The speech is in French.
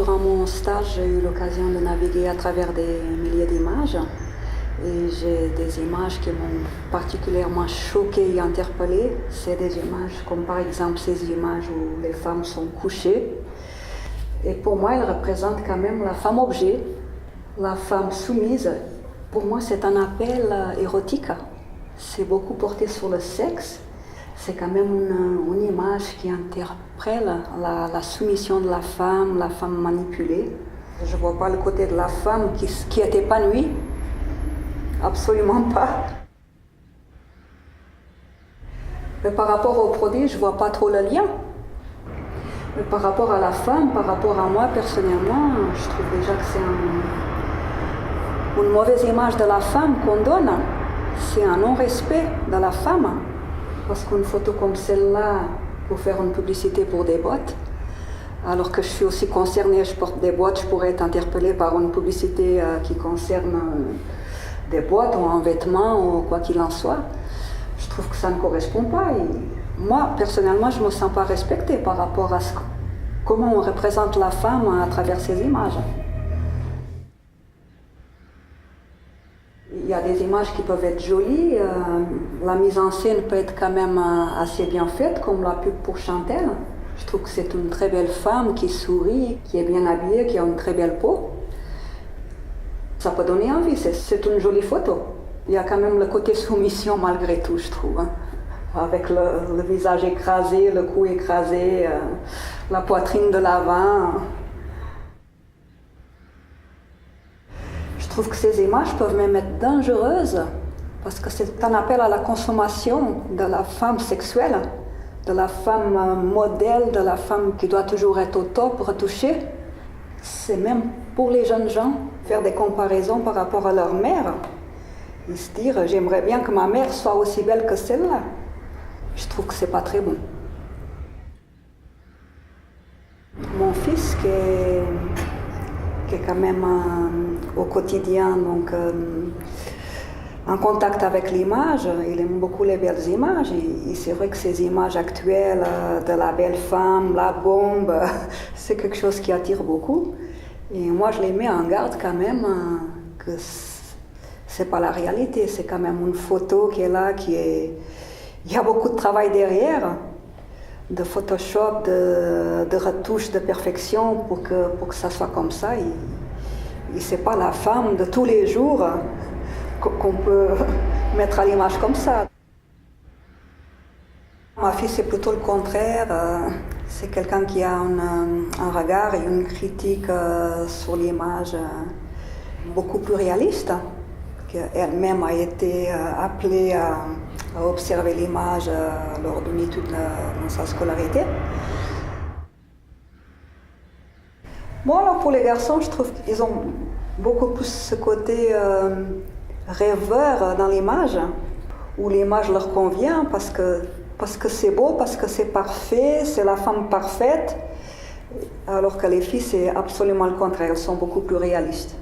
durant mon stage, j'ai eu l'occasion de naviguer à travers des milliers d'images. Et j'ai des images qui m'ont particulièrement choquée et interpellée. C'est des images comme par exemple ces images où les femmes sont couchées. Et pour moi, elles représentent quand même la femme objet, la femme soumise. Pour moi, c'est un appel érotique. C'est beaucoup porté sur le sexe. C'est quand même une image qui interpelle la soumission de la femme manipulée. Je ne vois pas le côté de la femme qui est épanouie. Absolument pas. Mais par rapport au produit, je ne vois pas trop le lien. Mais par rapport à la femme, par rapport à moi personnellement, je trouve déjà que c'est une mauvaise image de la femme qu'on donne. C'est un non-respect de la femme. Parce qu'une photo comme celle-là, pour faire une publicité pour des bottes, alors que je suis aussi concernée, je porte des bottes, je pourrais être interpellée par une publicité qui concerne des boîtes ou un vêtement ou quoi qu'il en soit. Je trouve que ça ne correspond pas. Et moi, personnellement, je ne me sens pas respectée par rapport à comment on représente la femme à travers ces images. Il y a des images qui peuvent être jolies, la mise en scène peut être quand même assez bien faite, comme la pub pour Chantel. Je trouve que c'est une très belle femme qui sourit, qui est bien habillée, qui a une très belle peau. Ça peut donner envie, c'est une jolie photo. Il y a quand même le côté soumission malgré tout, je trouve. Hein. Avec le visage écrasé, le cou écrasé, la poitrine de l'avant. Je trouve que ces images peuvent même être dangereuses parce que c'est un appel à la consommation de la femme sexuelle, de la femme modèle, de la femme qui doit toujours être au top, retouchée. C'est même pour les jeunes gens faire des comparaisons par rapport à leur mère. Et se dire, j'aimerais bien que ma mère soit aussi belle que celle-là. Je trouve que c'est pas très bon. Mon fils qui est quand même au quotidien donc, en contact avec l'image, il aime beaucoup les belles images. Et c'est vrai que ces images actuelles de la belle femme, la bombe, c'est quelque chose qui attire beaucoup. Et moi, je les mets en garde quand même que c'est pas la réalité. C'est quand même une photo qui est là, il y a beaucoup de travail derrière, de Photoshop, de retouche, de perfection pour que ça soit comme ça. Et c'est pas la femme de tous les jours qu'on peut mettre à l'image comme ça. Ma fille, c'est plutôt le contraire. C'est quelqu'un qui a un regard et une critique sur l'image beaucoup plus réaliste, qu'elle-même a été appelée à observer l'image lors d'une étude dans sa scolarité. Bon, alors pour les garçons, je trouve qu'ils ont beaucoup plus ce côté rêveur dans l'image, où l'image leur convient parce que c'est beau, parce que c'est parfait, c'est la femme parfaite, alors que les filles, c'est absolument le contraire, elles sont beaucoup plus réalistes.